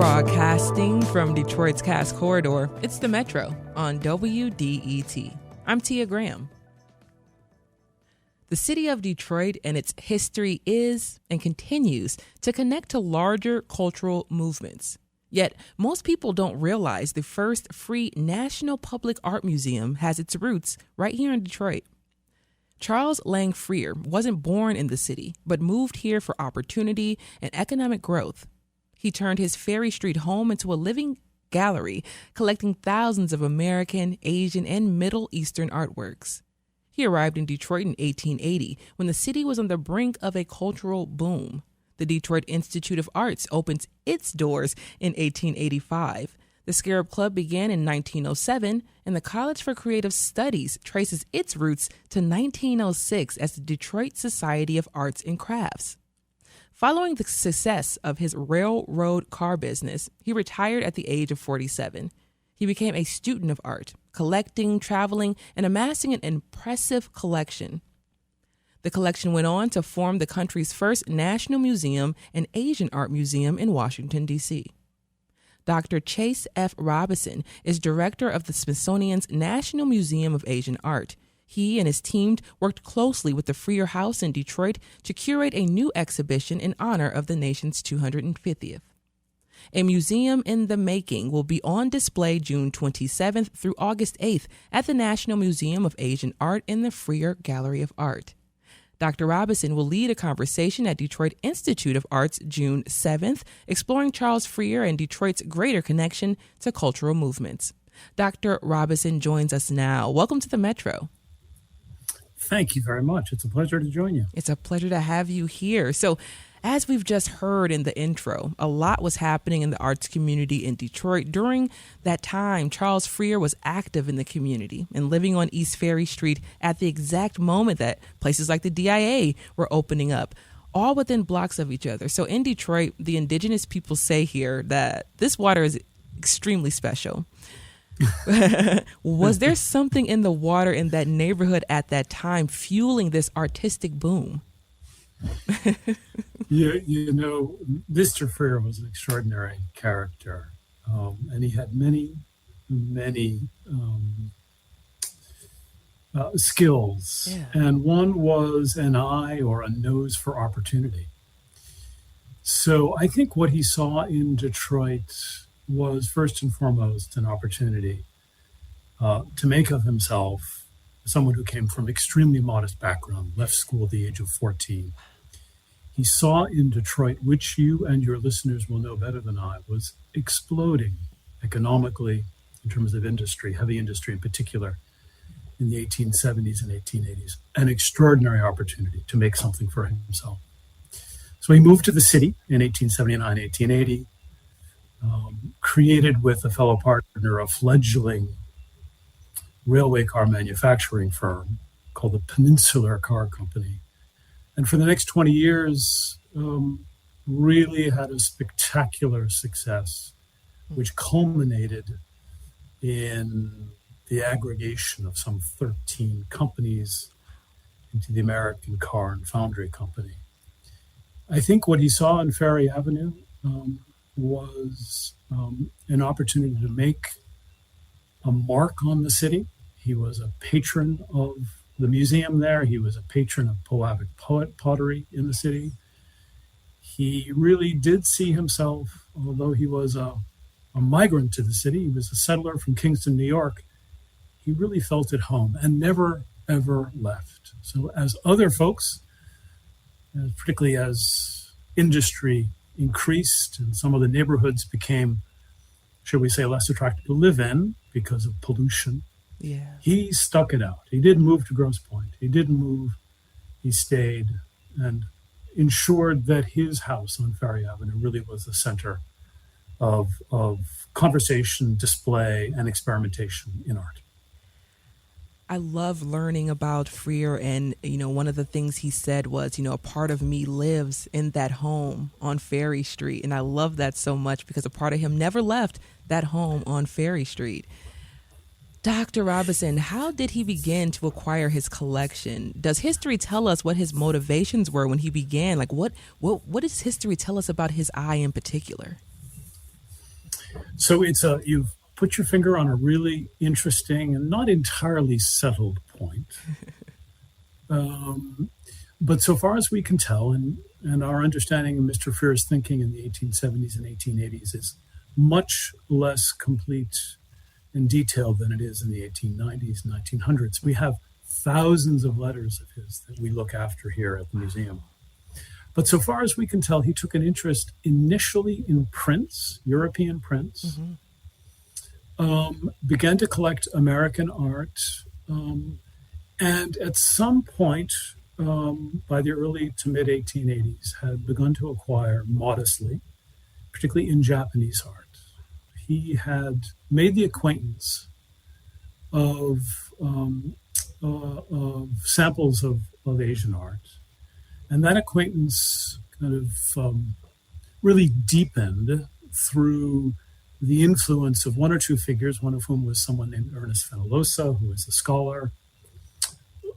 Broadcasting from Detroit's Cass Corridor, it's the Metro on WDET. I'm Tia Graham. The city of Detroit and its history is and continues to connect to larger cultural movements. Yet, most people don't realize the first free National Public Art Museum has its roots right here in Detroit. Charles Lang Freer wasn't born in the city, but moved here for opportunity and economic growth. He turned his Ferry Street home into a living gallery, collecting thousands of American, Asian, and Middle Eastern artworks. He arrived in Detroit in 1880 when the city was on the brink of a cultural boom. The Detroit Institute of Arts opens its doors in 1885. The Scarab Club began in 1907, and the College for Creative Studies traces its roots to 1906 as the Detroit Society of Arts and Crafts. Following the success of his railroad car business, he retired at the age of 47. He became a student of art, collecting, traveling, and amassing an impressive collection. The collection went on to form the country's first National Museum and Asian Art Museum in Washington, D.C. Dr. Chase F. Robinson is director of the Smithsonian's National Museum of Asian Art. He and his team worked closely with the Freer House in Detroit to curate a new exhibition in honor of the nation's 250th. A museum in the making will be on display June 27th through August 8th at the National Museum of Asian Art in the Freer Gallery of Art. Dr. Robinson will lead a conversation at Detroit Institute of Arts June 7th, exploring Charles Freer and Detroit's greater connection to cultural movements. Dr. Robinson joins us now. Welcome to the Metro. Thank you very much. It's a pleasure to join you. It's a pleasure to have you here. So, as we've just heard in the intro, a lot was happening in the arts community in Detroit. During that time, Charles Freer was active in the community and living on East Ferry Street at the exact moment that places like the DIA were opening up, all within blocks of each other. So in Detroit, the indigenous people say here that this water is extremely special. Was there something in the water in that neighborhood at that time fueling this artistic boom? You know, Mr. Freer was an extraordinary character, and he had many skills. Yeah. And one was an eye or a nose for opportunity. So I think what he saw in Detroit was first and foremost an opportunity to make of himself someone who came from extremely modest background, left school at the age of 14. He saw in Detroit, which you and your listeners will know better than I, was exploding economically in terms of industry, heavy industry in particular, in the 1870s and 1880s, an extraordinary opportunity to make something for himself. So he moved to the city in 1879, 1880, created with a fellow partner a fledgling railway car manufacturing firm called the Peninsular Car Company. And for the next 20 years, really had a spectacular success, which culminated in the aggregation of some 13 companies into the American Car and Foundry Company. I think what he saw in Ferry Avenue was an opportunity to make a mark on the city. He was a patron of the museum there. He was a patron of Pewabic Pottery in the city. He really did see himself, although he was a migrant to the city, he was a settler from Kingston, New York, he really felt at home and never, ever left. So as other folks, particularly as industry increased and some of the neighborhoods became, should we say, less attractive to live in because of pollution, he stuck it out. He didn't move to Grosse Pointe. He didn't move. He stayed and ensured that his house on Ferry Avenue really was the center of conversation, display, and experimentation in art. I love learning about Freer, and, one of the things he said was, a part of me lives in that home on Ferry Street. And I love that so much because a part of him never left that home on Ferry Street. Dr. Robinson, how did he begin to acquire his collection? Does history tell us what his motivations were when he began? Like, what does history tell us about his eye in particular? So you've put your finger on a really interesting and not entirely settled point. Um, but so far as we can tell, and our understanding of Mr. Freer's thinking in the 1870s and 1880s is much less complete and detailed than it is in the 1890s, 1900s. We have thousands of letters of his that we look after here at the museum. But so far as we can tell, he took an interest initially in prints, European prints, began to collect American art, and at some point, by the early to mid 1880s, had begun to acquire modestly, particularly in Japanese art. He had made the acquaintance of samples of Asian art. And that acquaintance kind of really deepened through the influence of one or two figures, one of whom was someone named Ernest Fenollosa, who was a scholar,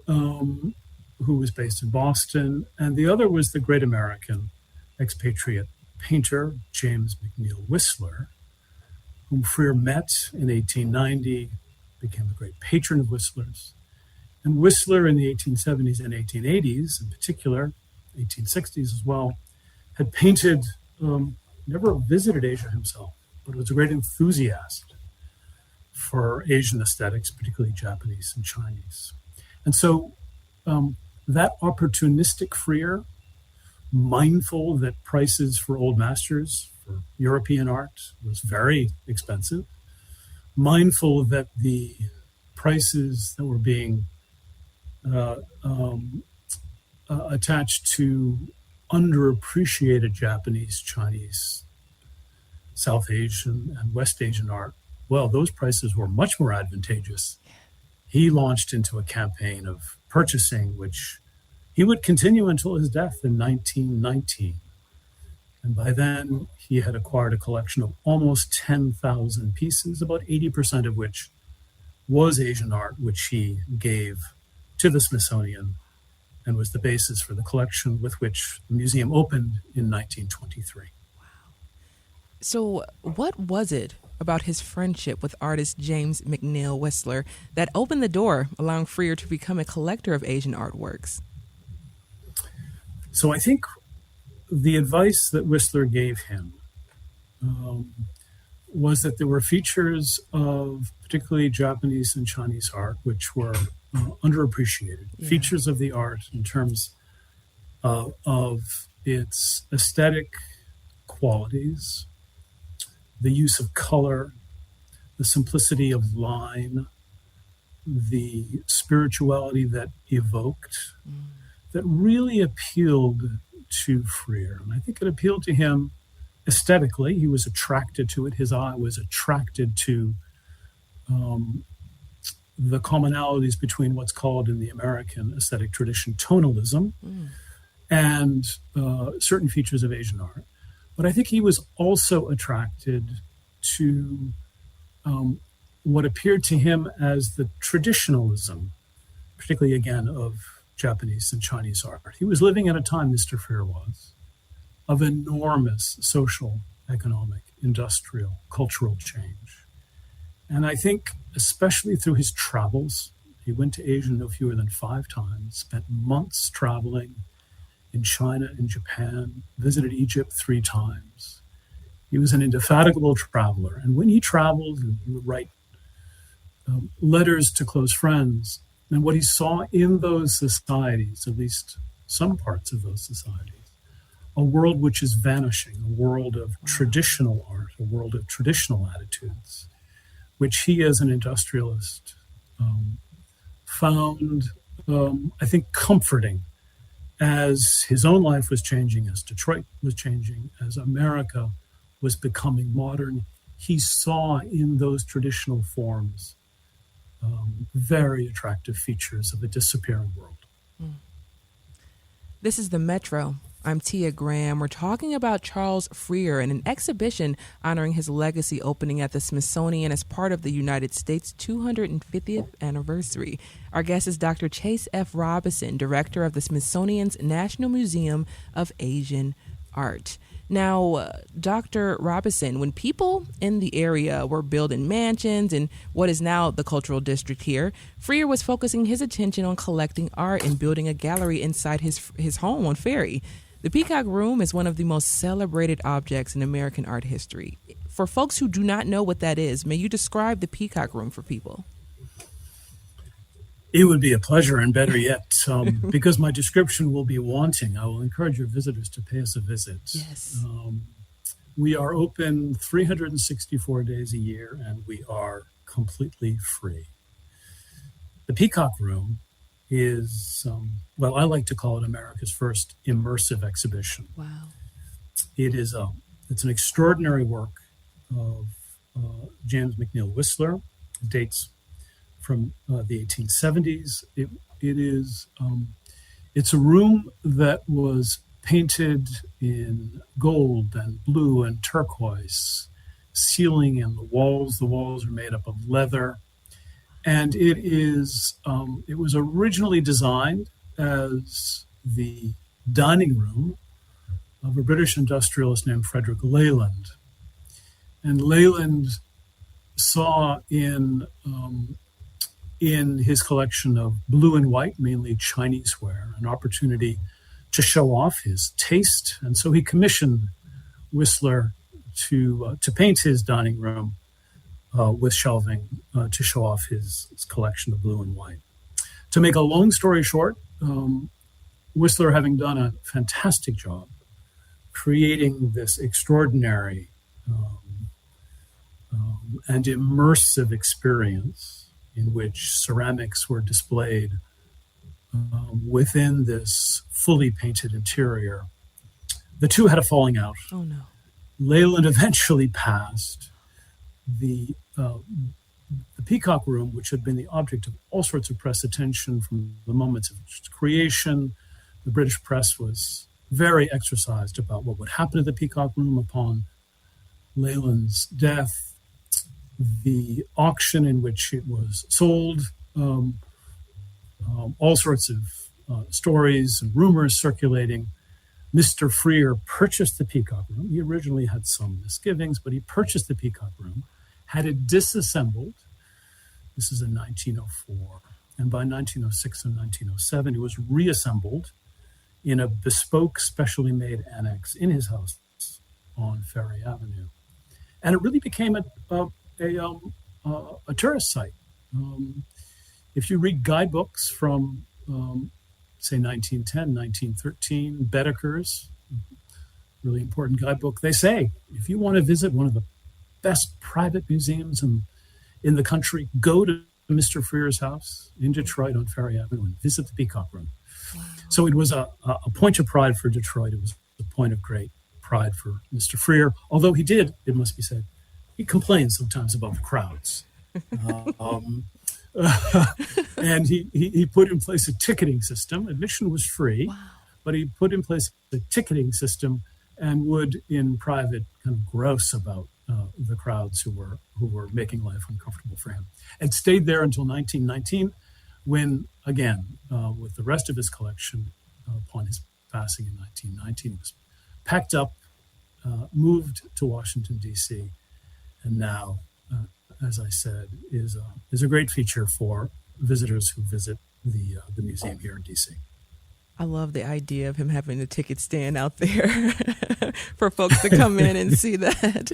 who was based in Boston. And the other was the great American expatriate painter, James McNeill Whistler, whom Freer met in 1890, became a great patron of Whistler's. And Whistler in the 1870s and 1880s, in particular, 1860s as well, had painted, never visited Asia himself, but was a great enthusiast for Asian aesthetics, particularly Japanese and Chinese. And so that opportunistic Freer, mindful that prices for old masters, for European art, was very expensive, mindful that the prices that were being attached to underappreciated Japanese, Chinese, South Asian, and West Asian art, well, those prices were much more advantageous. He launched into a campaign of purchasing, which he would continue until his death in 1919. And by then, he had acquired a collection of almost 10,000 pieces, about 80% of which was Asian art, which he gave to the Smithsonian and was the basis for the collection with which the museum opened in 1923. So what was it about his friendship with artist James McNeill Whistler that opened the door, allowing Freer to become a collector of Asian artworks? So I think the advice that Whistler gave him was that there were features of particularly Japanese and Chinese art which were underappreciated, features of the art in terms of its aesthetic qualities, the use of color, the simplicity of line, the spirituality that evoked, that really appealed to Freer. And I think it appealed to him aesthetically. He was attracted to it. His eye was attracted to the commonalities between what's called in the American aesthetic tradition tonalism and certain features of Asian art. But I think he was also attracted to what appeared to him as the traditionalism, particularly again of Japanese and Chinese art. He was living at a time, Mr. Freer was, of enormous social, economic, industrial, cultural change. And I think, especially through his travels, he went to Asia no fewer than 5 times, spent months traveling in China and Japan, visited Egypt 3 times. He was an indefatigable traveler. And when he traveled, he would write letters to close friends. And what he saw in those societies, at least some parts of those societies, a world which is vanishing, a world of traditional art, a world of traditional attitudes, which he as an industrialist found, I think, comforting as his own life was changing, as Detroit was changing, as America was becoming modern. He saw in those traditional forms very attractive features of a disappearing world. This is the Metro. I'm Tia Graham. We're talking about Charles Freer and an exhibition honoring his legacy opening at the Smithsonian as part of the United States' 250th anniversary. Our guest is Dr. Chase F. Robison, director of the Smithsonian's National Museum of Asian art. Now, Dr. Robinson, when people in the area were building mansions in what is now the cultural district here, Freer was focusing his attention on collecting art and building a gallery inside his home on Ferry. The Peacock Room is one of the most celebrated objects in American art history. For folks who do not know what that is, may you describe the Peacock Room for people? It would be a pleasure, and better yet, because my description will be wanting, I will encourage your visitors to pay us a visit. Yes. We are open 364 days a year, and we are completely free. The Peacock Room is, I like to call it America's first immersive exhibition. Wow. It's an extraordinary work of James McNeill Whistler. It dates from the 1870s. It's a room that was painted in gold and blue and turquoise, ceiling and the walls. The walls are made up of leather. And it was originally designed as the dining room of a British industrialist named Frederick Leyland. And Leyland saw in his collection of blue and white, mainly Chinese ware, an opportunity to show off his taste. And so he commissioned Whistler to paint his dining room with shelving to show off his collection of blue and white. To make a long story short, Whistler, having done a fantastic job creating this extraordinary and immersive experience in which ceramics were displayed within this fully painted interior, the two had a falling out. Oh, no. Leyland eventually passed. The Peacock Room, which had been the object of all sorts of press attention from the moments of its creation, the British press was very exercised about what would happen to the Peacock Room upon Leyland's death. The auction in which it was sold, all sorts of stories and rumors circulating. Mr. Freer purchased the Peacock Room. He originally had some misgivings, but he purchased the Peacock Room, had it disassembled. This is in 1904. And by 1906 and 1907, it was reassembled in a bespoke, specially made annex in his house on Ferry Avenue. And it really became a tourist site. If you read guidebooks from, say, 1910, 1913, Bedeker's, really important guidebook, they say, if you want to visit one of the best private museums in the country, go to Mr. Freer's house in Detroit on Ferry Avenue and visit the Peacock Room. Wow. So it was a point of pride for Detroit. It was a point of great pride for Mr. Freer, although he did, it must be said, he complained sometimes about the crowds. And he put in place a ticketing system. Admission was free, wow. But he put in place a ticketing system and would, in private, kind of grouse about the crowds who were making life uncomfortable for him. And stayed there until 1919, when, again, with the rest of his collection, upon his passing in 1919, it was packed up, moved to Washington, D.C., and now, as I said, is a great feature for visitors who visit the museum here in D.C. I love the idea of him having a ticket stand out there for folks to come in and see that.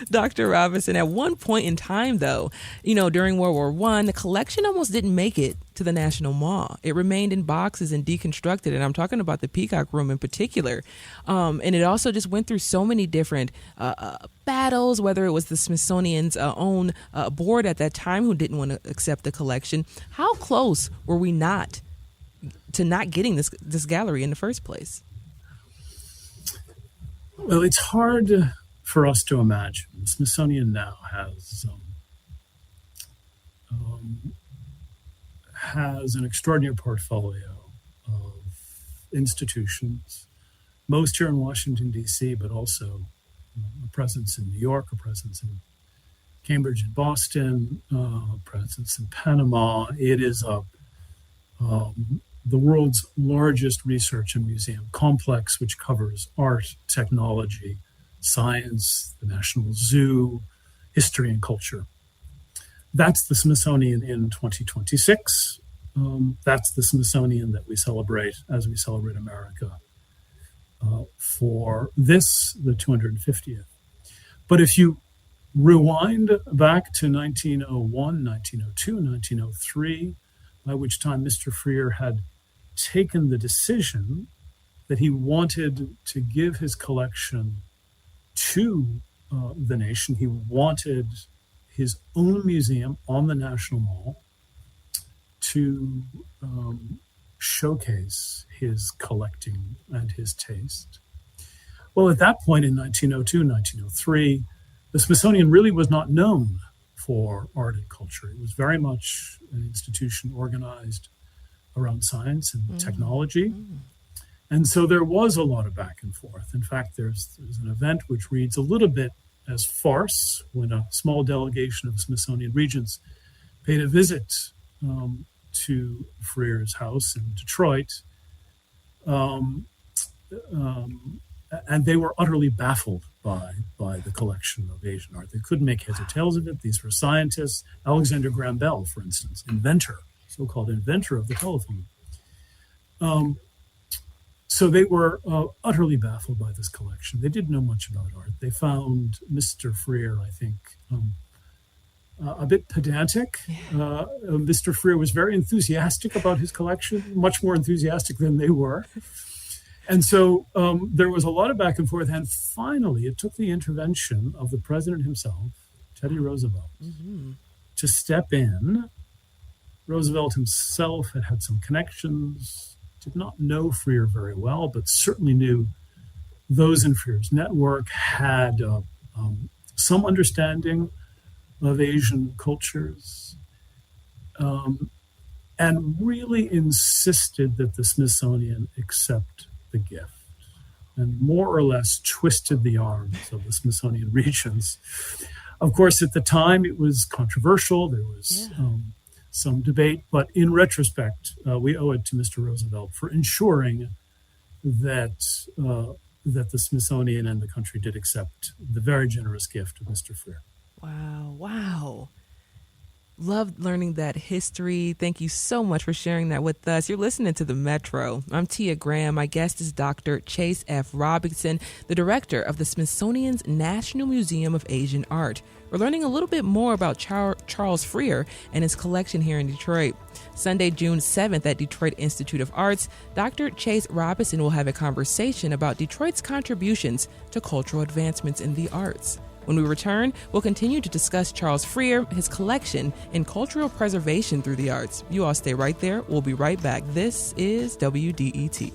Dr. Robinson, at one point in time, though, during World War I, the collection almost didn't make it to the National Mall. It remained in boxes and deconstructed, and I'm talking about the Peacock Room in particular. And it also just went through so many different battles, whether it was the Smithsonian's own board at that time who didn't want to accept the collection. How close were we not to not getting this gallery in the first place? Well, it's hard for us to imagine. The Smithsonian now has an extraordinary portfolio of institutions, most here in Washington, D.C., but also a presence in New York, a presence in Cambridge and Boston, a presence in Panama. It is the world's largest research and museum complex, which covers art, technology, science, the National Zoo, history, and culture. That's the Smithsonian in 2026. That's the Smithsonian that we celebrate as we celebrate America for this, the 250th. But if you rewind back to 1901, 1902, 1903, by which time Mr. Freer had taken the decision that he wanted to give his collection to the nation. He wanted his own museum on the National Mall to showcase his collecting and his taste. Well, at that point in 1902, 1903, the Smithsonian really was not known for art and culture. It was very much an institution organized around science and technology. And so there was a lot of back and forth. In fact, there's an event which reads a little bit as farce when a small delegation of Smithsonian regents paid a visit to Freer's house in Detroit. And they were utterly baffled by the collection of Asian art. They couldn't make heads or tails of it. These were scientists. Alexander Graham Bell, for instance, so-called inventor of the telephone. So they were utterly baffled by this collection. They didn't know much about art. They found Mr. Freer, I think, a bit pedantic. Mr. Freer was very enthusiastic about his collection, much more enthusiastic than they were. And so there was a lot of back and forth. And finally, it took the intervention of the president himself, Teddy Roosevelt, to step in. Roosevelt himself had some connections, did not know Freer very well, but certainly knew those in Freer's network, had some understanding of Asian cultures, and really insisted that the Smithsonian accept the gift, and more or less twisted the arms of the Smithsonian regents. Of course, at the time, it was controversial. There was some debate, but in retrospect, we owe it to Mr. Roosevelt for ensuring that that the Smithsonian and the country did accept the very generous gift of Mr. Freer. Wow. Loved learning that history. Thank you so much for sharing that with us. You're listening to The Metro. I'm Tia Graham. My guest is Dr. Chase F. Robinson, the director of the Smithsonian's National Museum of Asian Art. We're learning a little bit more about Charles Freer and his collection here in Detroit. Sunday, June 7th at Detroit Institute of Arts, Dr. Chase Robinson will have a conversation about Detroit's contributions to cultural advancements in the arts. When we return, we'll continue to discuss Charles Freer, his collection, and cultural preservation through the arts. You all stay right there. We'll be right back. This is WDET.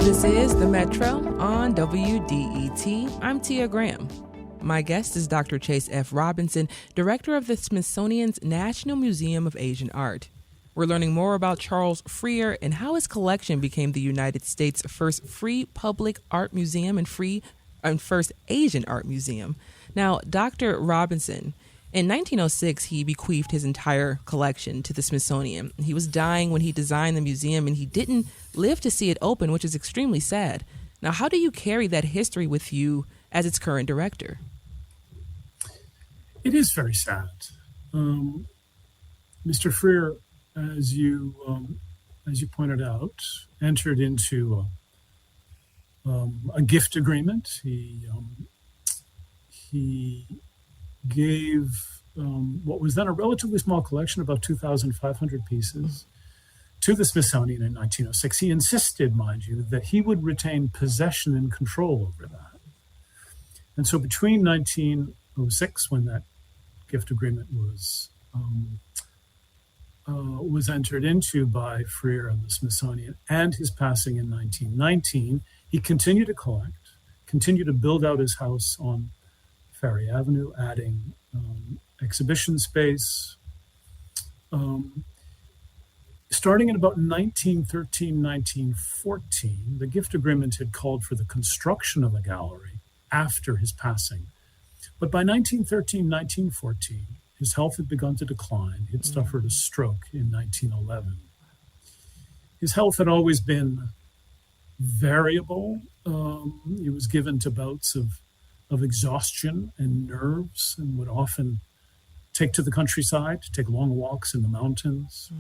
This is The Metro on WDET. I'm Tia Graham. My guest is Dr. Chase F. Robinson, director of the Smithsonian's National Museum of Asian Art. We're learning more about Charles Freer and how his collection became the United States' first free public art museum and first Asian art museum. Now, Dr. Robinson, in 1906, he bequeathed his entire collection to the Smithsonian. He was dying when he designed the museum, and he didn't live to see it open, which is extremely sad. Now, how do you carry that history with you as its current director? It is very sad. Mr. Freer, as you pointed out, entered into a gift agreement. He gave what was then a relatively small collection, about 2,500 pieces, to the Smithsonian in 1906. He insisted, mind you, that he would retain possession and control over that. And so between 1906, when that gift agreement was entered into by Freer and the Smithsonian, and his passing in 1919, he continued to collect, continued to build out his house on Ferry Avenue, adding exhibition space, Starting in about 1913, 1914, the gift agreement had called for the construction of a gallery after his passing. But by 1913, 1914, his health had begun to decline. He'd suffered a stroke in 1911. His health had always been variable. He was given to bouts of exhaustion and nerves, and would often take to the countryside to take long walks in the mountains.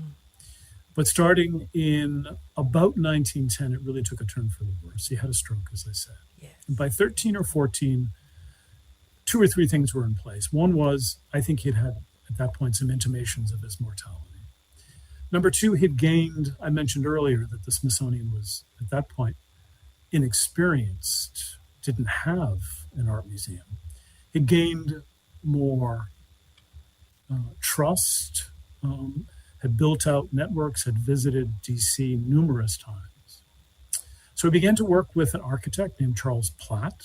But starting in about 1910, it really took a turn for the worse. He had a stroke, as I said. Yes. And by 13 or 14, two or three things were in place. One was, I think he'd had, at that point, some intimations of his mortality. Number two, he'd gained, I mentioned earlier that the Smithsonian was, at that point, inexperienced, didn't have an art museum. He'd gained more trust, had built out networks, had visited DC numerous times. So he began to work with an architect named Charles Platt,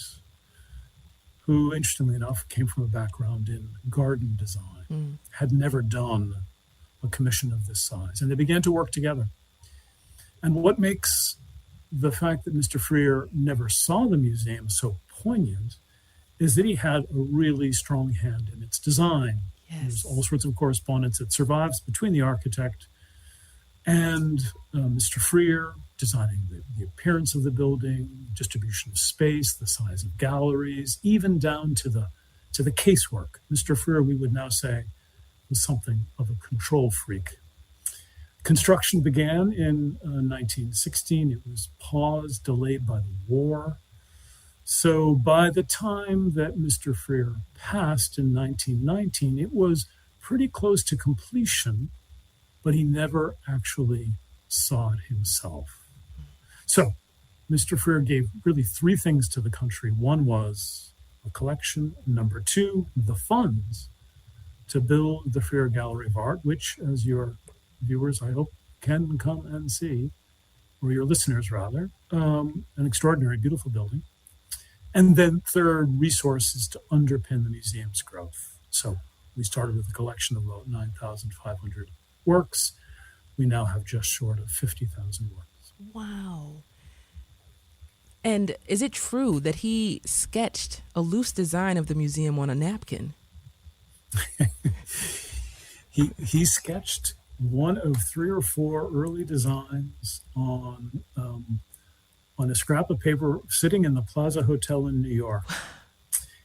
who, interestingly enough, came from a background in garden design, had never done a commission of this size. And they began to work together. And what makes the fact that Mr. Freer never saw the museum so poignant is that he had a really strong hand in its design. Yes. There's all sorts of correspondence that survives between the architect and Mr. Freer, designing the appearance of the building, distribution of space, the size of galleries, even down to the casework. Mr. Freer, we would now say, was something of a control freak. Construction began in 1916. It was paused, delayed by the war. So by the time that Mr. Freer passed in 1919, it was pretty close to completion, but he never actually saw it himself. So Mr. Freer gave really three things to the country. One was a collection. Number two, the funds to build the Freer Gallery of Art, which, as your viewers, I hope, can come and see, or your listeners rather, an extraordinary, beautiful building. And then third, resources to underpin the museum's growth. So we started with a collection of about 9,500 works. We now have just short of 50,000 works. Wow. And is it true that he sketched a loose design of the museum on a napkin? He sketched one of three or four early designs on a scrap of paper sitting in the Plaza Hotel in New York.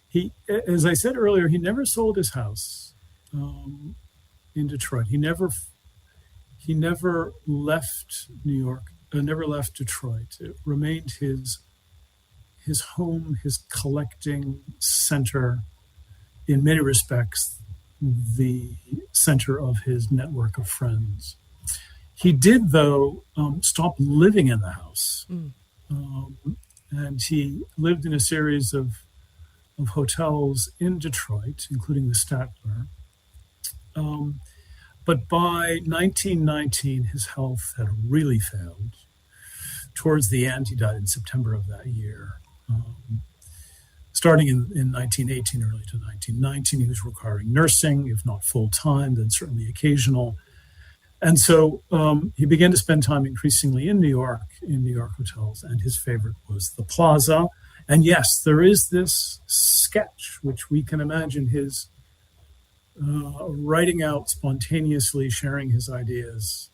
He, as I said earlier, he never sold his house in Detroit. He never left New York, never left Detroit. It remained his home, his collecting center, in many respects, the center of his network of friends. He did, though, stop living in the house. And he lived in a series of hotels in Detroit, including the Statler. But by 1919, his health had really failed. Towards the end, he died in September of that year. Starting in 1918, early to 1919, he was requiring nursing, if not full-time, then certainly occasional. And so he began to spend time increasingly in New York hotels, and his favorite was the Plaza. And yes, there is this sketch, which we can imagine his writing out spontaneously, sharing his ideas.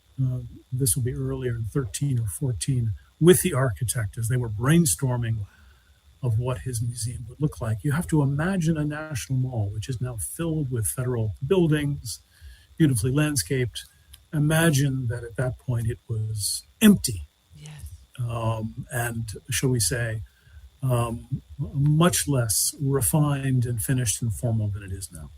This will be earlier in 13 or 14, with the architect as they were brainstorming of what his museum would look like. You have to imagine a National Mall, which is now filled with federal buildings, beautifully landscaped. Imagine that at that point it was empty. Yes. And shall we say, much less refined and finished and formal than it is now.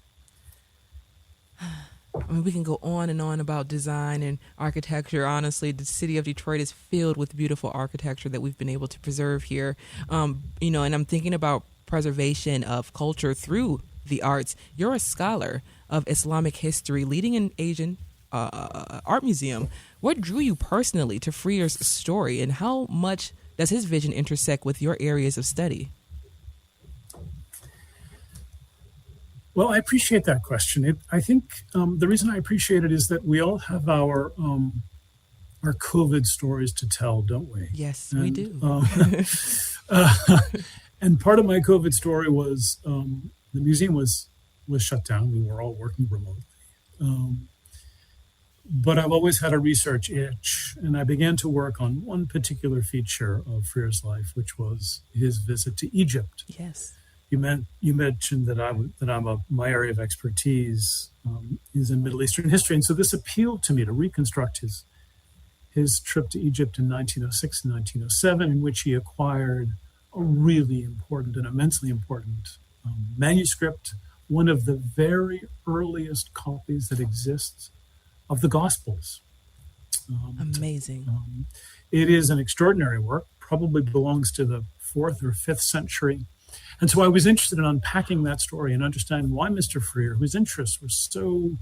I mean, we can go on and on about design and architecture. Honestly, the city of Detroit is filled with beautiful architecture that we've been able to preserve here. And I'm thinking about preservation of culture through the arts. You're a scholar of Islamic history, leading an Asian art museum. What drew you personally to Freer's story, and how much does his vision intersect with your areas of study? Well, I appreciate that question. I think the reason I appreciate it is that we all have our COVID stories to tell, don't we? Yes, we And do. uh, and part of my COVID story was the museum was shut down. We were all working remotely. Um, but I've always had a research itch, and I began to work on one particular feature of Freer's life, which was his visit to Egypt. Yes. You mentioned that my area of expertise is in Middle Eastern history, and so this appealed to me to reconstruct his trip to Egypt in 1906 and 1907, in which he acquired a really important and immensely important manuscript, one of the very earliest copies that exists of the Gospels. Amazing. It is an extraordinary work, probably belongs to the 4th or 5th century. And so I was interested in unpacking that story and understanding why Mr. Freer, whose interests were so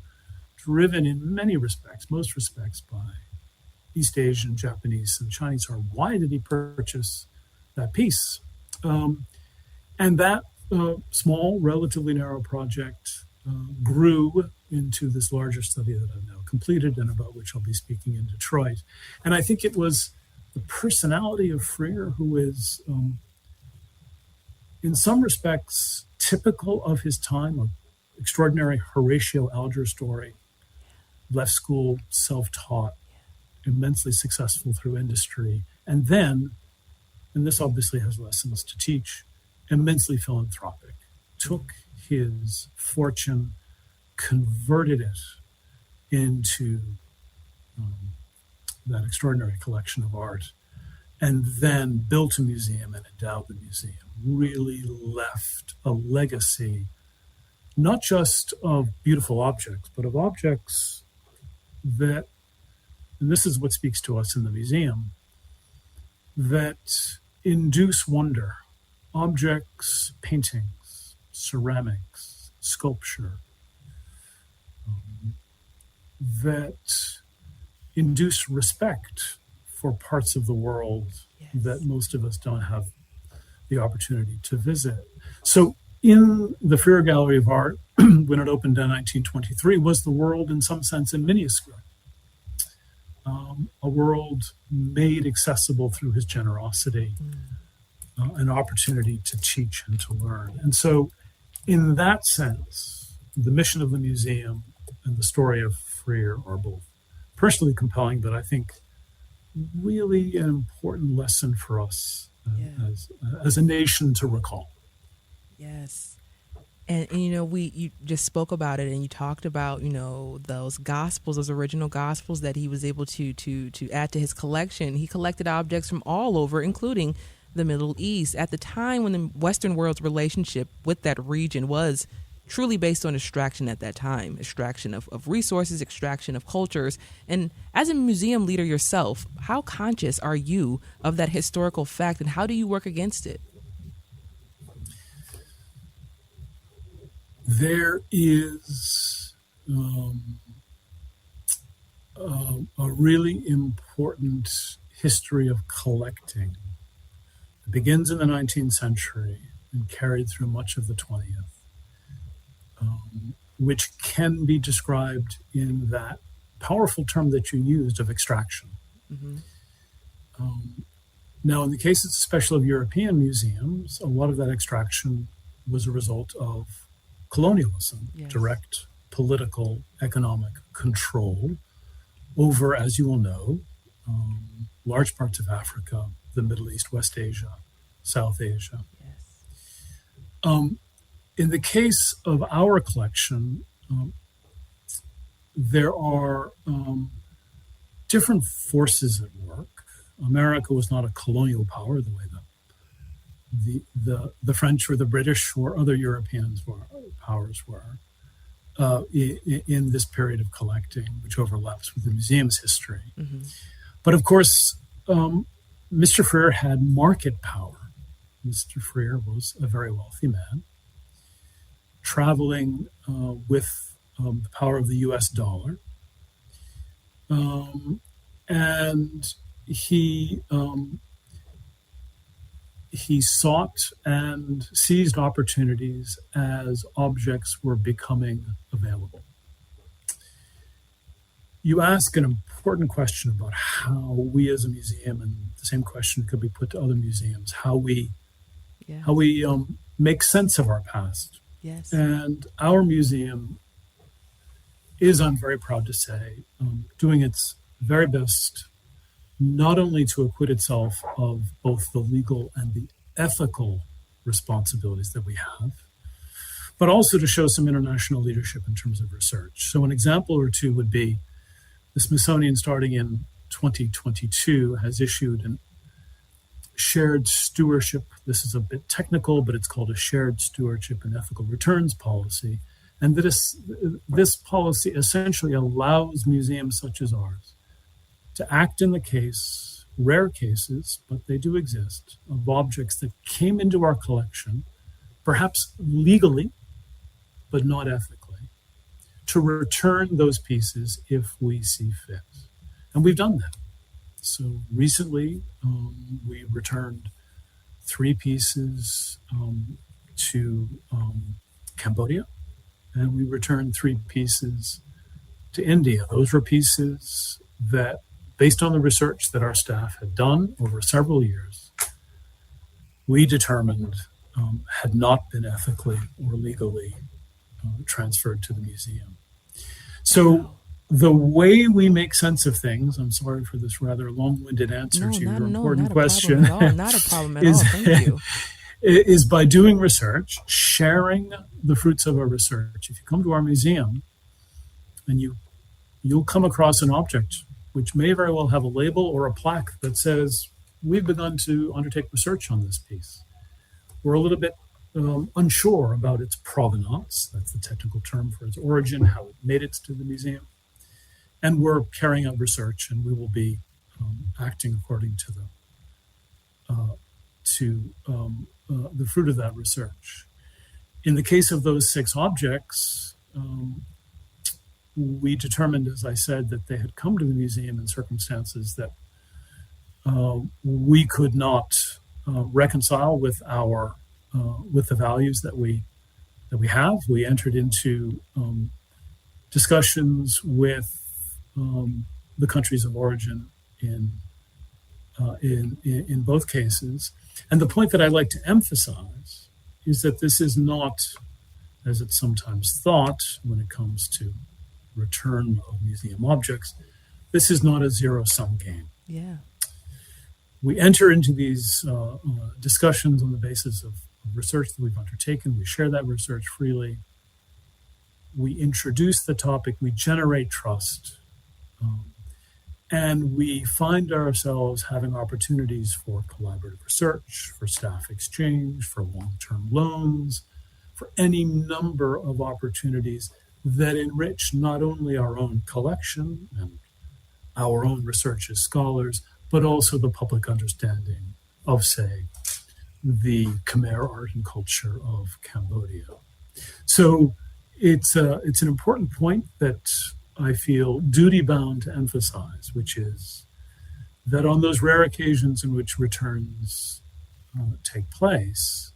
driven in many respects, most respects, by East Asian, Japanese, and Chinese art, why did he purchase that piece? And that small, relatively narrow project grew into this larger study that I've now completed and about which I'll be speaking in Detroit. And I think it was the personality of Freer, who is, in some respects, typical of his time, an extraordinary Horatio Alger story, left school, self-taught, immensely successful through industry, and then, and this obviously has lessons to teach, immensely philanthropic, took his fortune, converted it into that extraordinary collection of art, and then built a museum and endowed the museum, really left a legacy, not just of beautiful objects, but of objects that, and this is what speaks to us in the museum, that induce wonder. Objects, paintings, ceramics, sculpture, that induce respect for parts of the world that most of us don't have the opportunity to visit. So in the Ferry Gallery of Art, when it opened in 1923, was the world in some sense in miniature. A world made accessible through his generosity, an opportunity to teach and to learn. And so in that sense, the mission of the museum and the story of Freer are both personally compelling, but I think really an important lesson for us as a nation to recall. Yes. And you just spoke about it, and you talked about those gospels, those original gospels that he was able to add to his collection. He collected objects from all over, including the Middle East, at the time when the Western world's relationship with that region was truly based on extraction at that time, extraction of resources, extraction of cultures. And as a museum leader yourself, how conscious are you of that historical fact, and how do you work against it? There is a really important history of collecting. It begins in the 19th century and carried through much of the 20th, which can be described in that powerful term that you used of extraction. Mm-hmm. Now, in the case especially of European museums, a lot of that extraction was a result of colonialism, direct political, economic control over, as you will know, large parts of Africa, the Middle East, West Asia, South Asia. Yes. In the case of our collection, there are different forces at work. America was not a colonial power the way the French or the British or other European powers were in this period of collecting, which overlaps with the museum's history. Mm-hmm. But of course, Mr. Freer had market power. Mr. Freer was a very wealthy man, traveling with the power of the US dollar. And he he sought and seized opportunities as objects were becoming available. You ask an important question about how we as a museum, and the same question could be put to other museums, how we make sense of our past. Yes. And our museum is, I'm very proud to say, doing its very best not only to acquit itself of both the legal and the ethical responsibilities that we have, but also to show some international leadership in terms of research. So an example or two would be the Smithsonian, starting in 2022, has issued a shared stewardship. This is a bit technical, but it's called a shared stewardship and ethical returns policy. And this policy essentially allows museums such as ours to act in the case, rare cases, but they do exist, of objects that came into our collection, perhaps legally, but not ethically, to return those pieces if we see fit. And we've done that. So recently, we returned 3 pieces to Cambodia, and we returned 3 pieces to India. Those were pieces that, based on the research that our staff had done over several years, we determined had not been ethically or legally transferred to the museum. So the way we make sense of things, I'm sorry for this rather long-winded answer to your important question, not a problem at all. Thank you. Is by doing research, sharing the fruits of our research. If you come to our museum and you'll come across an object which may very well have a label or a plaque that says, we've begun to undertake research on this piece. We're a little bit unsure about its provenance, that's the technical term for its origin, how it made it to the museum. And we're carrying out research, and we will be acting according to the fruit of that research. In the case of those 6 objects, we determined, as I said, that they had come to the museum in circumstances that we could not reconcile with the values that we have. We entered into discussions with the countries of origin in both cases. And the point that I like to emphasize is that this is not, as it's sometimes thought when it comes to return of museum objects, this is not a zero-sum game. Yeah. We enter into these discussions on the basis of research that we've undertaken. We share that research freely. We introduce the topic. We generate trust. And we find ourselves having opportunities for collaborative research, for staff exchange, for long-term loans, for any number of opportunities that enrich not only our own collection and our own research as scholars, but also the public understanding of, say, the Khmer art and culture of Cambodia. So it's an important point that I feel duty-bound to emphasize, which is that on those rare occasions in which returns take place,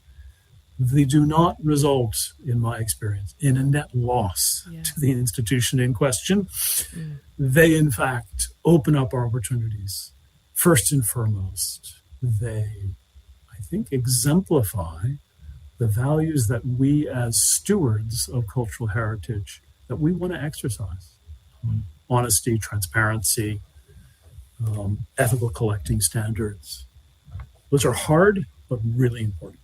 they do not result, in my experience, in a net loss to the institution in question. They, in fact, open up opportunities. First and foremost, they, I think, exemplify the values that we as stewards of cultural heritage, that we want to exercise. Honesty, transparency, ethical collecting standards. Those are hard, but really important.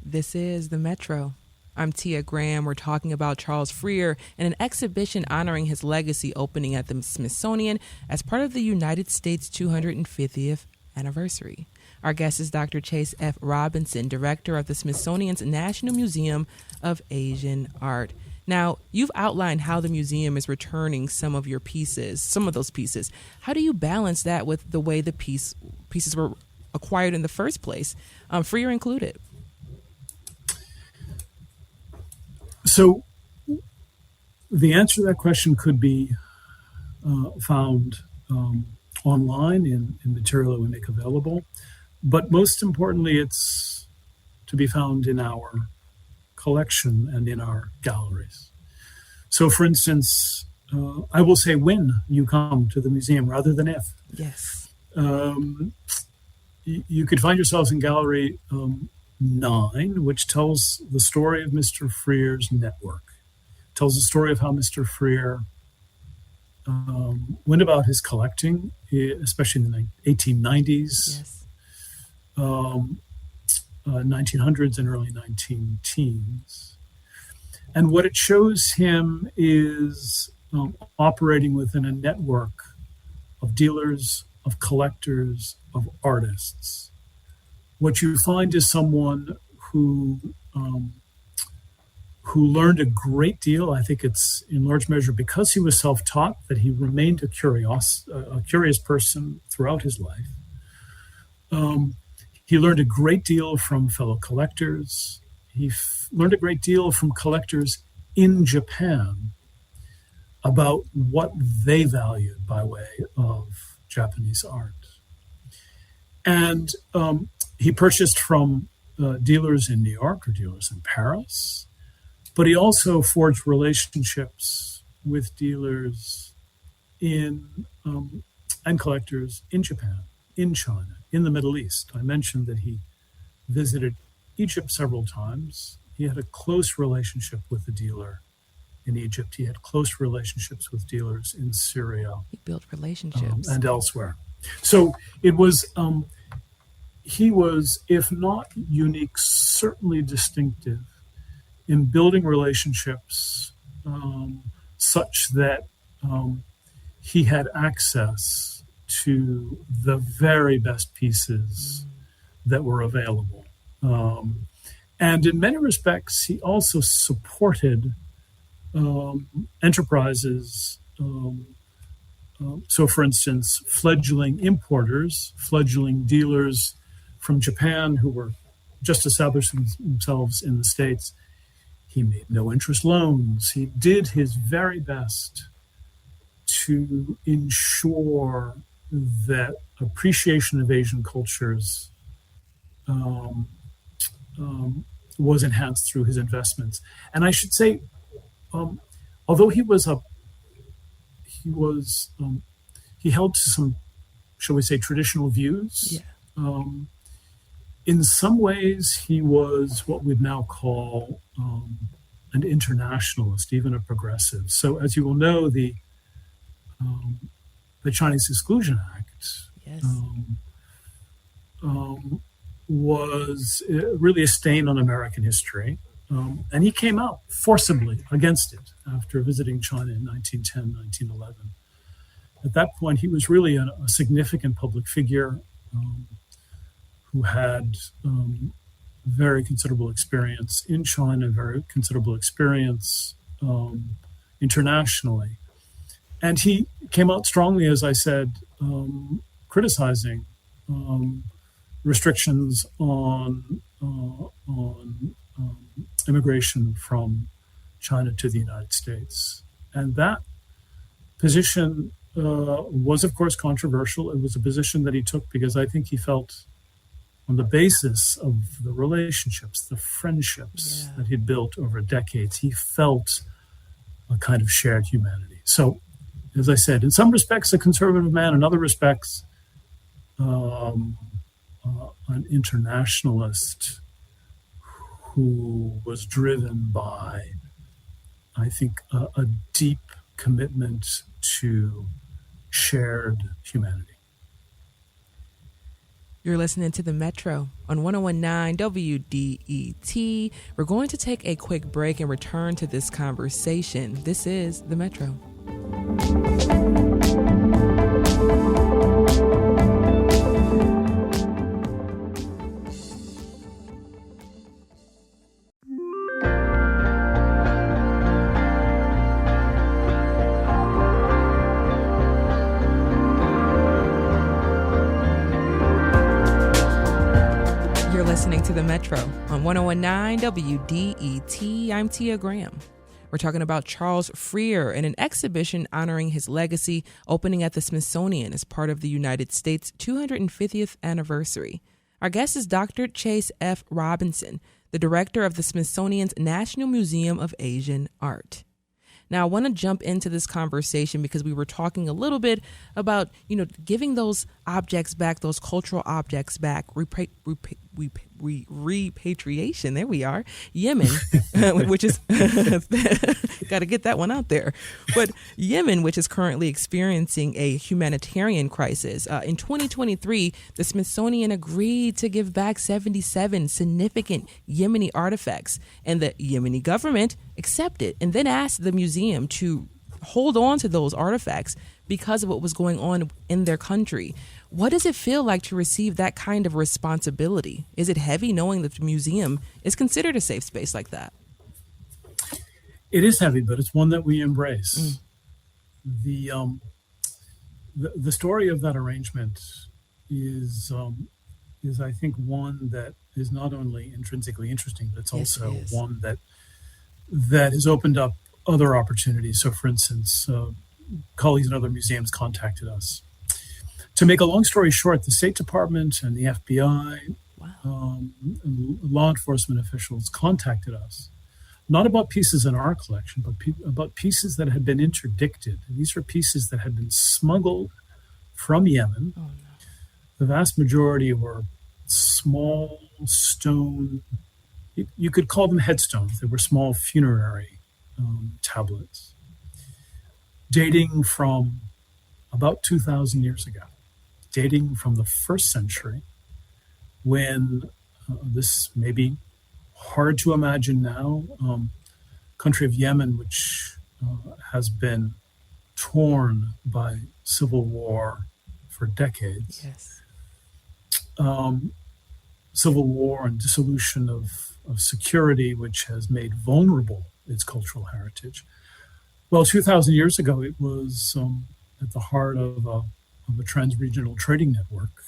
This is The Metro. I'm Tia Graham. We're talking about Charles Freer and an exhibition honoring his legacy opening at the Smithsonian as part of the United States 250th anniversary. Our guest is Dr. Chase F. Robinson, director of the Smithsonian's National Museum of Asian Art. Now, you've outlined how the museum is returning some of those pieces. How do you balance that with the way the pieces were acquired in the first place, Freer included? So the answer to that question could be found online in material that we make available. But most importantly, it's to be found in our collection and in our galleries. So, for instance, I will say when you come to the museum rather than if. Yes. You could find yourselves in Gallery 9, which tells the story of Mr. Freer's network. It tells the story of how Mr. Freer went about his collecting, especially in the 1890s, Yes. 1900s, and early 19-teens. And what it shows him is operating within a network of dealers, of collectors, of artists. What you find is someone who learned a great deal. I think it's in large measure because he was self-taught that he remained a curious person throughout his life. He learned a great deal from fellow collectors. He learned a great deal from collectors in Japan about what they valued by way of Japanese art. And he purchased from dealers in New York or dealers in Paris, but he also forged relationships with dealers and collectors in Japan, in China, in the Middle East. I mentioned that he visited Egypt several times. He had a close relationship with the dealer in Egypt. He had close relationships with dealers in Syria. He built relationships. And elsewhere. So it was, he was, if not unique, certainly distinctive in building relationships such that he had access to the very best pieces that were available. And in many respects, he also supported enterprises. So, for instance, fledgling importers, fledgling dealers from Japan who were just establishing themselves in the States. He made no interest loans. He did his very best to ensure that appreciation of Asian cultures was enhanced through his investments. And I should say, although he held to some, shall we say, traditional views. Yeah. In some ways, he was what we'd now call an internationalist, even a progressive. So, as you will know, the Chinese Exclusion Act Yes. Was really a stain on American history. And he came out forcibly against it after visiting China in 1910, 1911. At that point, he was really a significant public figure who had very considerable experience in China, very considerable experience internationally. And he came out strongly, as I said, criticizing restrictions on immigration from China to the United States. And that position was, of course, controversial. It was a position that he took because I think he felt on the basis of the relationships, the friendships that he'd built over decades, he felt a kind of shared humanity. So, as I said, in some respects, a conservative man, in other respects, an internationalist who was driven by, I think, a deep commitment to shared humanity. You're listening to The Metro on 101.9 WDET. We're going to take a quick break and return to this conversation. This is The Metro. Listening to The Metro on 101.9 WDET. I'm Tia Graham. We're talking about Charles Freer and an exhibition honoring his legacy opening at the Smithsonian as part of the United States' 250th anniversary. Our guest is Dr. Chase F. Robinson, the director of the Smithsonian's National Museum of Asian Art. Now, I want to jump into this conversation because we were talking a little bit about, giving those objects back, those cultural objects back, repatriation. There we are. Yemen, which is, got to get that one out there. But Yemen, which is currently experiencing a humanitarian crisis. In 2023, the Smithsonian agreed to give back 77 significant Yemeni artifacts, and the Yemeni government accepted and then asked the museum to hold on to those artifacts because of what was going on in their country. What does it feel like to receive that kind of responsibility? Is it heavy knowing that the museum is considered a safe space like that? It is heavy, but it's one that we embrace. The story of that arrangement is I think one that is not only intrinsically interesting, but it's also one that has opened up other opportunities. So, for instance, colleagues in other museums contacted us. To make a long story short, the State Department and the FBI, and law enforcement officials contacted us, not about pieces in our collection, but about pieces that had been interdicted. And these are pieces that had been smuggled from Yemen. Oh, no. The vast majority were small stone, you could call them headstones. They were small funerary tablets, dating from about 2,000 years ago, dating from the first century, when this may be hard to imagine now, country of Yemen, which has been torn by civil war for decades. Yes. Civil war and dissolution of security, which has made vulnerable its cultural heritage. Well, 2,000 years ago, it was at the heart of a trans-regional trading network.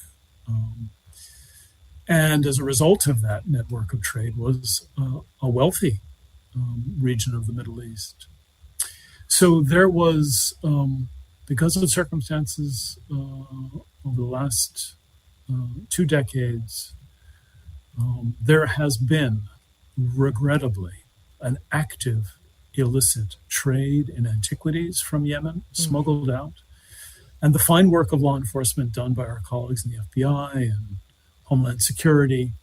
And as a result of that network of trade was a wealthy region of the Middle East. So there was, because of the circumstances over the last 2 decades, there has been, regrettably, an active illicit trade in antiquities from Yemen, smuggled out. And the fine work of law enforcement done by our colleagues in the FBI and Homeland Security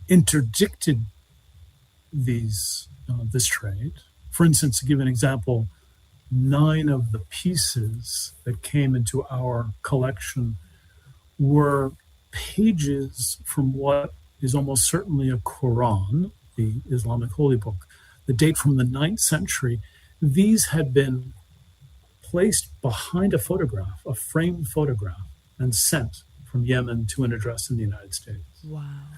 interdicted this trade. For instance, to give an example, 9 of the pieces that came into our collection were pages from what is almost certainly a Quran, the Islamic holy book, that date from the 9th century. These had been placed behind a photograph, a framed photograph, and sent from Yemen to an address in the United States. Wow.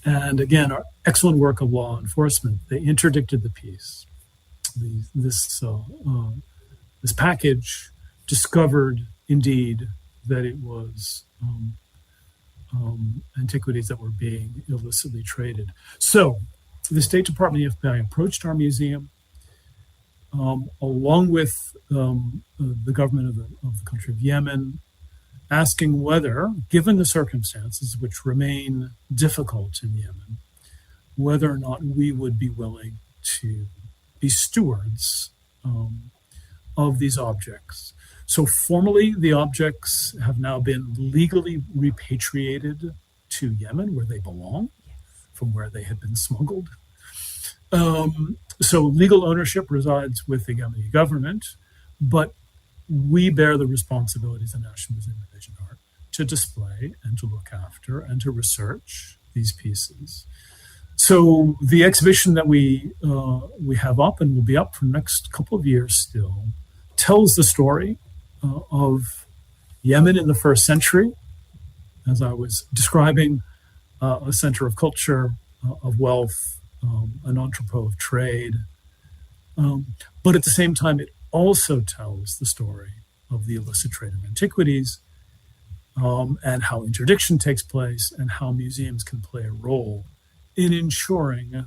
And again, our excellent work of law enforcement, they interdicted the piece. This package discovered, indeed, that it was antiquities that were being illicitly traded. So the State Department and the FBI approached our museum, along with the government of the country of Yemen, asking whether, given the circumstances which remain difficult in Yemen, whether or not we would be willing to be stewards of these objects. So formally, the objects have now been legally repatriated to Yemen, where they belong, from where they had been smuggled. So legal ownership resides with the Yemeni government, but we bear the responsibilities of the National Museum of Asian Art to display and to look after and to research these pieces. So the exhibition that we have up and will be up for the next couple of years still tells the story of Yemen in the first century, as I was describing, a center of culture, of wealth, an entrepot of trade. But at the same time, it also tells the story of the illicit trade of antiquities, and how interdiction takes place and how museums can play a role in ensuring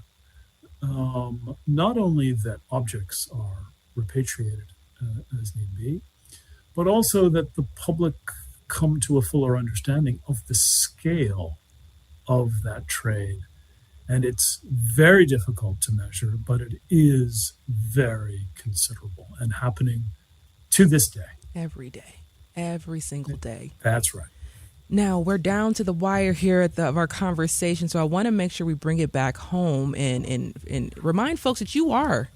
not only that objects are repatriated as need be, but also that the public come to a fuller understanding of the scale of that trade. And it's very difficult to measure, but it is very considerable and happening to this day. Every day, every single day. That's right. Now, we're down to the wire here of our conversation, so I want to make sure we bring it back home and remind folks that you are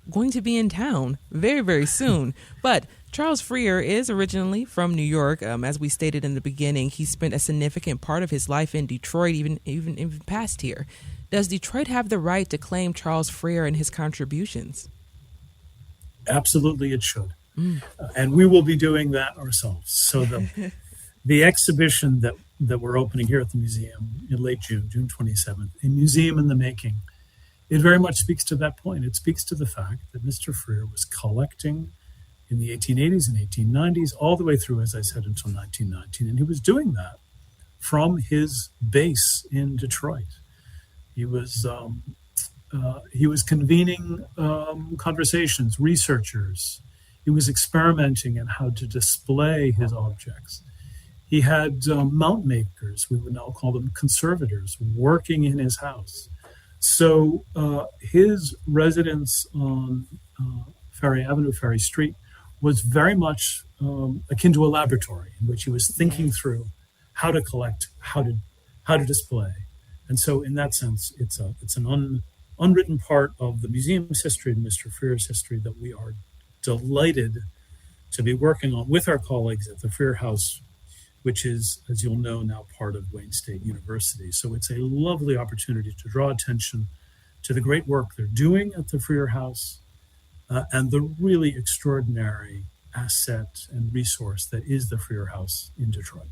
going to be in town very, very soon. But Charles Freer is originally from New York. As we stated in the beginning, he spent a significant part of his life in Detroit, even past here. Does Detroit have the right to claim Charles Freer and his contributions? Absolutely, it should. And we will be doing that ourselves. So the exhibition that we're opening here at the museum in late June 27th, a museum in the making, it very much speaks to that point. It speaks to the fact that Mr. Freer was collecting in the 1880s and 1890s, all the way through, as I said, until 1919. And he was doing that from his base in Detroit. He was convening conversations, researchers. He was experimenting in how to display his objects. He had mount makers, we would now call them conservators, working in his house. So his residence on Ferry Avenue, Ferry Street, was very much akin to a laboratory in which he was thinking through how to collect, how to display. And so in that sense, it's an unwritten part of the museum's history and Mr. Freer's history that we are delighted to be working on with our colleagues at the Freer House, which is, as you'll know, now part of Wayne State University. So it's a lovely opportunity to draw attention to the great work they're doing at the Freer House and the really extraordinary asset and resource that is the Freer House in Detroit.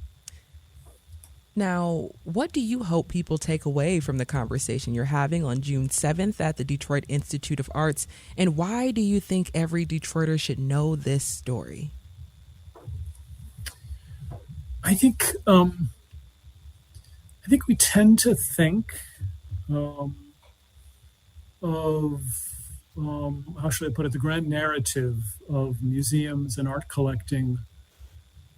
Now, what do you hope people take away from the conversation you're having on June 7th at the Detroit Institute of Arts, and why do you think every Detroiter should know this story? I think we tend to think of how should I put it, the grand narrative of museums and art collecting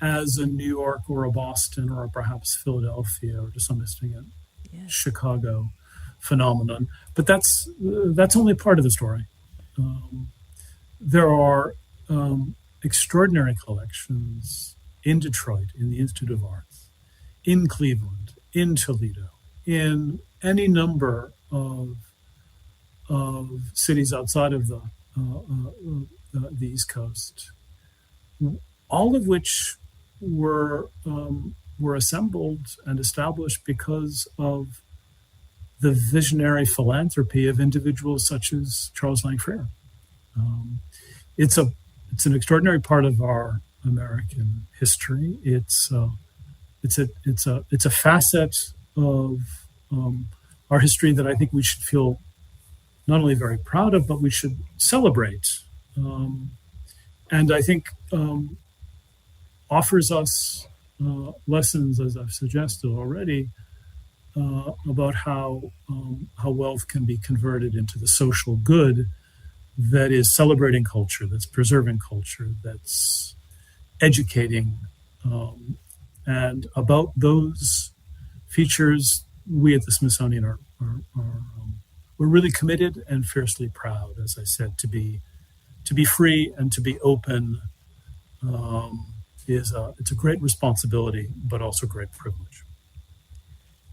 as a New York or a Boston or perhaps Philadelphia or to some extent Chicago phenomenon. But that's only part of the story. There are extraordinary collections in Detroit, in the Institute of Arts, in Cleveland, in Toledo, in any number of cities outside of the East Coast, all of which were assembled and established because of the visionary philanthropy of individuals such as Charles Lang Freer. It's an extraordinary part of our American history. It's a facet of our history that I think we should feel not only very proud of, but we should celebrate. And I think offers us lessons, as I've suggested already, about how wealth can be converted into the social good that is celebrating culture, that's preserving culture, that's educating. And about those features, we at the Smithsonian are we're really committed and fiercely proud, as I said, to be free and to be open. It's a great responsibility, but also great privilege.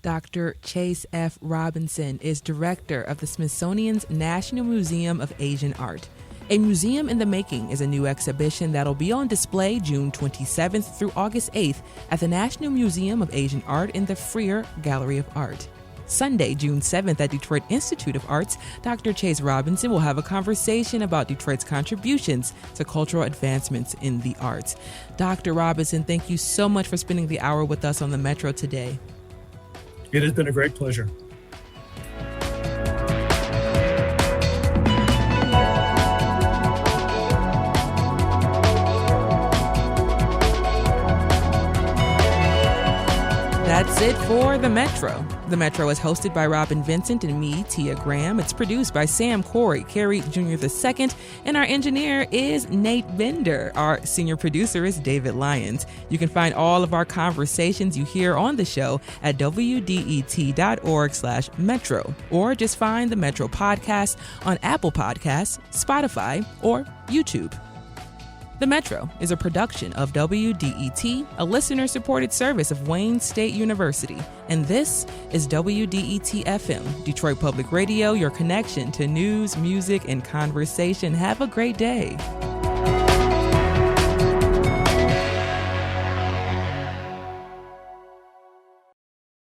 Dr. Chase F. Robinson is director of the Smithsonian's National Museum of Asian Art. A Museum in the Making is a new exhibition that'll be on display June 27th through August 8th at the National Museum of Asian Art in the Freer Gallery of Art. Sunday, June 7th at Detroit Institute of Arts, Dr. Chase Robinson will have a conversation about Detroit's contributions to cultural advancements in the arts. Dr. Robinson, thank you so much for spending the hour with us on the Metro today. It has been a great pleasure. That's That's it for The Metro. The Metro is hosted by Robin Vincent and me, Tia Graham. It's produced by Sam Corey, Carey Jr. II, and our engineer is Nate Bender. Our senior producer is David Lyons. You can find all of our conversations you hear on the show at wdet.org/metro, or just find The Metro Podcast on Apple Podcasts, Spotify, or YouTube. The Metro is a production of WDET, a listener-supported service of Wayne State University. And this is WDET-FM, Detroit Public Radio, your connection to news, music, and conversation. Have a great day.